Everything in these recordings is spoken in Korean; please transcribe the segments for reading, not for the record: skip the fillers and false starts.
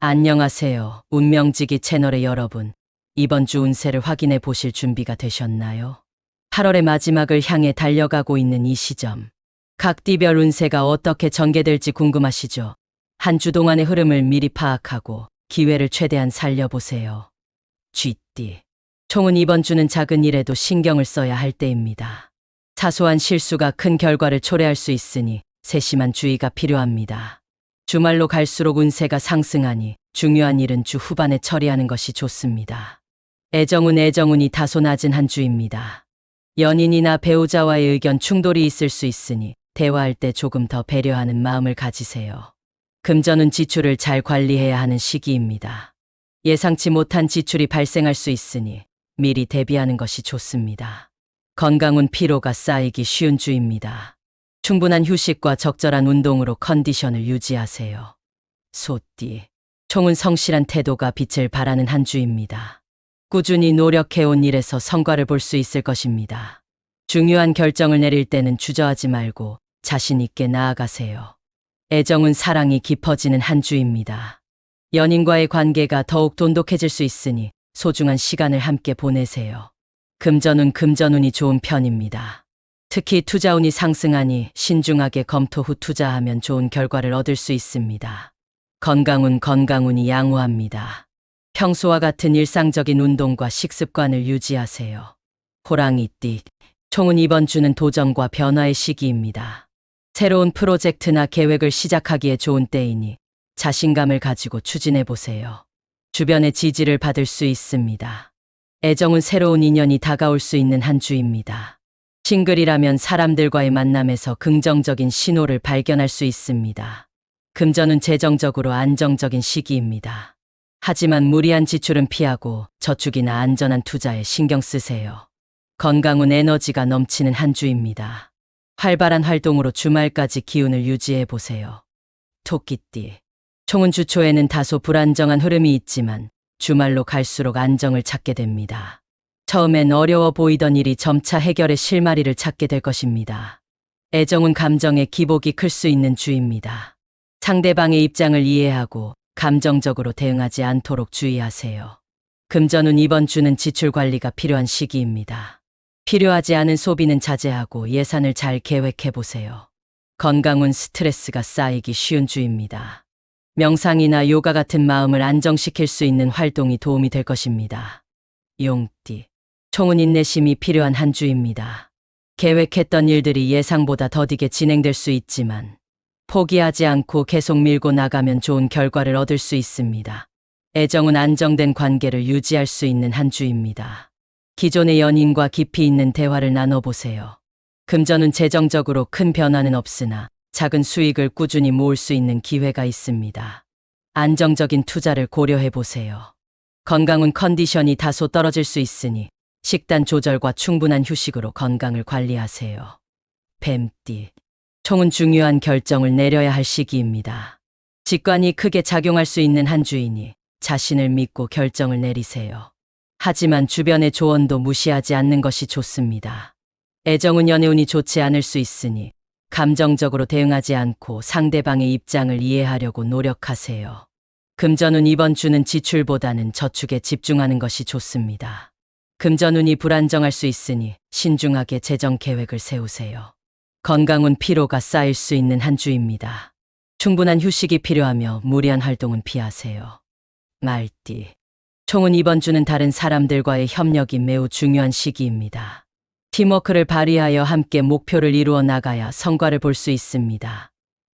안녕하세요. 운명지기 채널의 여러분. 이번 주 운세를 확인해 보실 준비가 되셨나요? 8월의 마지막을 향해 달려가고 있는 이 시점. 각 띠별 운세가 어떻게 전개될지 궁금하시죠? 한 주 동안의 흐름을 미리 파악하고 기회를 최대한 살려보세요. 쥐띠. 총은 이번 주는 작은 일에도 신경을 써야 할 때입니다. 사소한 실수가 큰 결과를 초래할 수 있으니 세심한 주의가 필요합니다. 주말로 갈수록 운세가 상승하니 중요한 일은 주 후반에 처리하는 것이 좋습니다. 애정운이 다소 낮은 한 주입니다. 연인이나 배우자와의 의견 충돌이 있을 수 있으니 대화할 때 조금 더 배려하는 마음을 가지세요. 금전운 지출을 잘 관리해야 하는 시기입니다. 예상치 못한 지출이 발생할 수 있으니 미리 대비하는 것이 좋습니다. 건강운 피로가 쌓이기 쉬운 주입니다. 충분한 휴식과 적절한 운동으로 컨디션을 유지하세요. 소띠. 총은 성실한 태도가 빛을 발하는 한 주입니다. 꾸준히 노력해온 일에서 성과를 볼 수 있을 것입니다. 중요한 결정을 내릴 때는 주저하지 말고 자신 있게 나아가세요. 애정은 사랑이 깊어지는 한 주입니다. 연인과의 관계가 더욱 돈독해질 수 있으니 소중한 시간을 함께 보내세요. 금전운이 좋은 편입니다. 특히 투자운이 상승하니 신중하게 검토 후 투자하면 좋은 결과를 얻을 수 있습니다. 건강운이 양호합니다. 평소와 같은 일상적인 운동과 식습관을 유지하세요. 호랑이띠. 총은 이번 주는 도전과 변화의 시기입니다. 새로운 프로젝트나 계획을 시작하기에 좋은 때이니 자신감을 가지고 추진해보세요. 주변의 지지를 받을 수 있습니다. 애정은 새로운 인연이 다가올 수 있는 한 주입니다. 싱글이라면 사람들과의 만남에서 긍정적인 신호를 발견할 수 있습니다. 금전은 재정적으로 안정적인 시기입니다. 하지만 무리한 지출은 피하고 저축이나 안전한 투자에 신경 쓰세요. 건강운 에너지가 넘치는 한 주입니다. 활발한 활동으로 주말까지 기운을 유지해 보세요. 토끼띠. 총은 주 초에는 다소 불안정한 흐름이 있지만 주말로 갈수록 안정을 찾게 됩니다. 처음엔 어려워 보이던 일이 점차 해결의 실마리를 찾게 될 것입니다. 애정은 감정의 기복이 클 수 있는 주입니다. 상대방의 입장을 이해하고 감정적으로 대응하지 않도록 주의하세요. 금전운 이번 주는 지출 관리가 필요한 시기입니다. 필요하지 않은 소비는 자제하고 예산을 잘 계획해 보세요. 건강운 스트레스가 쌓이기 쉬운 주입니다. 명상이나 요가 같은 마음을 안정시킬 수 있는 활동이 도움이 될 것입니다. 용띠. 총은 인내심이 필요한 한 주입니다. 계획했던 일들이 예상보다 더디게 진행될 수 있지만 포기하지 않고 계속 밀고 나가면 좋은 결과를 얻을 수 있습니다. 애정은 안정된 관계를 유지할 수 있는 한 주입니다. 기존의 연인과 깊이 있는 대화를 나눠보세요. 금전은 재정적으로 큰 변화는 없으나 작은 수익을 꾸준히 모을 수 있는 기회가 있습니다. 안정적인 투자를 고려해보세요. 건강은 컨디션이 다소 떨어질 수 있으니 식단 조절과 충분한 휴식으로 건강을 관리하세요. 뱀띠. 총은 중요한 결정을 내려야 할 시기입니다. 직관이 크게 작용할 수 있는 한 주이니 자신을 믿고 결정을 내리세요. 하지만 주변의 조언도 무시하지 않는 것이 좋습니다. 애정은 연애운이 좋지 않을 수 있으니 감정적으로 대응하지 않고 상대방의 입장을 이해하려고 노력하세요. 금전운 이번 주는 지출보다는 저축에 집중하는 것이 좋습니다. 금전운이 불안정할 수 있으니 신중하게 재정 계획을 세우세요. 건강운 피로가 쌓일 수 있는 한 주입니다. 충분한 휴식이 필요하며 무리한 활동은 피하세요. 말띠. 총은 이번 주는 다른 사람들과의 협력이 매우 중요한 시기입니다. 팀워크를 발휘하여 함께 목표를 이루어 나가야 성과를 볼 수 있습니다.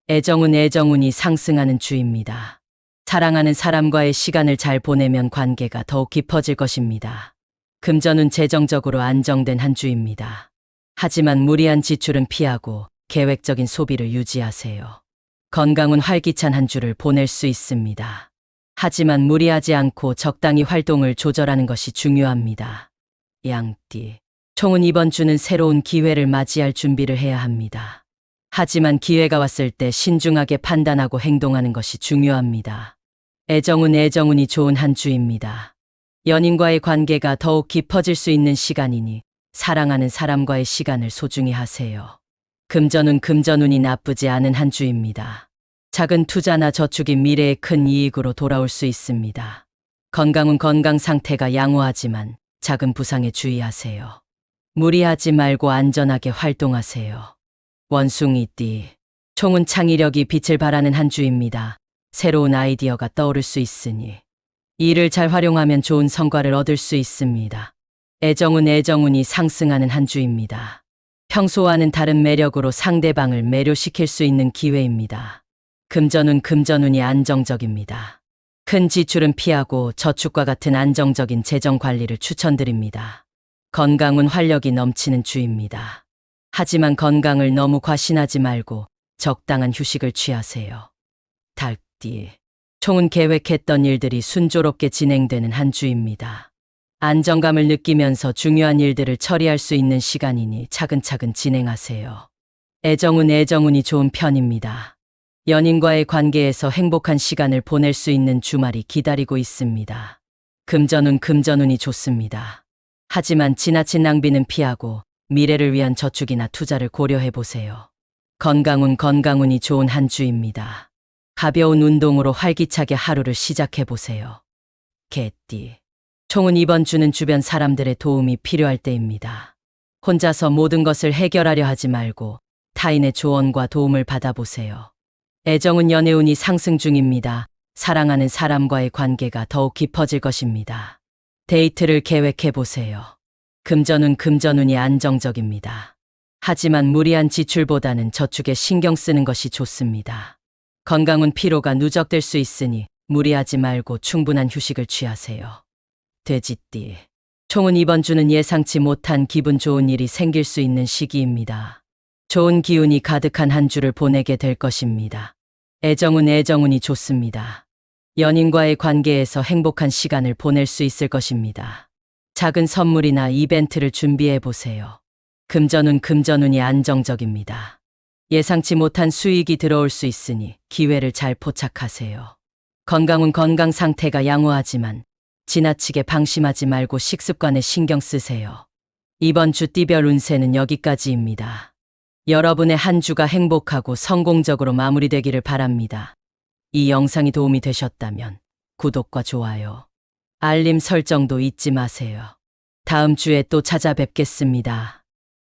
애정운이 상승하는 주입니다. 사랑하는 사람과의 시간을 잘 보내면 관계가 더욱 깊어질 것입니다. 금전운 재정적으로 안정된 한 주입니다. 하지만 무리한 지출은 피하고 계획적인 소비를 유지하세요. 건강운 활기찬 한 주를 보낼 수 있습니다. 하지만 무리하지 않고 적당히 활동을 조절하는 것이 중요합니다. 양띠. 총은 이번 주는 새로운 기회를 맞이할 준비를 해야 합니다. 하지만 기회가 왔을 때 신중하게 판단하고 행동하는 것이 중요합니다. 애정운이 좋은 한 주입니다. 연인과의 관계가 더욱 깊어질 수 있는 시간이니 사랑하는 사람과의 시간을 소중히 하세요. 금전운이 나쁘지 않은 한 주입니다. 작은 투자나 저축이 미래에 큰 이익으로 돌아올 수 있습니다. 건강은 건강 상태가 양호하지만 작은 부상에 주의하세요. 무리하지 말고 안전하게 활동하세요. 원숭이띠. 총은 창의력이 빛을 발하는 한 주입니다. 새로운 아이디어가 떠오를 수 있으니 이를 잘 활용하면 좋은 성과를 얻을 수 있습니다. 애정운이 상승하는 한 주입니다. 평소와는 다른 매력으로 상대방을 매료시킬 수 있는 기회입니다. 금전운이 안정적입니다. 큰 지출은 피하고 저축과 같은 안정적인 재정 관리를 추천드립니다. 건강은 활력이 넘치는 주입니다. 하지만 건강을 너무 과신하지 말고 적당한 휴식을 취하세요. 닭띠. 총은 계획했던 일들이 순조롭게 진행되는 한 주입니다. 안정감을 느끼면서 중요한 일들을 처리할 수 있는 시간이니 차근차근 진행하세요. 애정운이 좋은 편입니다. 연인과의 관계에서 행복한 시간을 보낼 수 있는 주말이 기다리고 있습니다. 금전운이 좋습니다. 하지만 지나친 낭비는 피하고 미래를 위한 저축이나 투자를 고려해 보세요. 건강운이 좋은 한 주입니다. 가벼운 운동으로 활기차게 하루를 시작해 보세요. 개띠. 총은 이번 주는 주변 사람들의 도움이 필요할 때입니다. 혼자서 모든 것을 해결하려 하지 말고 타인의 조언과 도움을 받아보세요. 연애운이 상승 중입니다. 사랑하는 사람과의 관계가 더욱 깊어질 것입니다. 데이트를 계획해 보세요. 금전운이 안정적입니다. 하지만 무리한 지출보다는 저축에 신경 쓰는 것이 좋습니다. 건강은 피로가 누적될 수 있으니 무리하지 말고 충분한 휴식을 취하세요. 돼지띠. 총은 이번 주는 예상치 못한 기분 좋은 일이 생길 수 있는 시기입니다. 좋은 기운이 가득한 한 주를 보내게 될 것입니다. 애정운이 좋습니다. 연인과의 관계에서 행복한 시간을 보낼 수 있을 것입니다. 작은 선물이나 이벤트를 준비해 보세요. 금전운이 안정적입니다. 예상치 못한 수익이 들어올 수 있으니 기회를 잘 포착하세요. 건강 상태가 양호하지만 지나치게 방심하지 말고 식습관에 신경 쓰세요. 이번 주 띠별 운세는 여기까지입니다. 여러분의 한 주가 행복하고 성공적으로 마무리되기를 바랍니다. 이 영상이 도움이 되셨다면 구독과 좋아요, 알림 설정도 잊지 마세요. 다음 주에 또 찾아뵙겠습니다.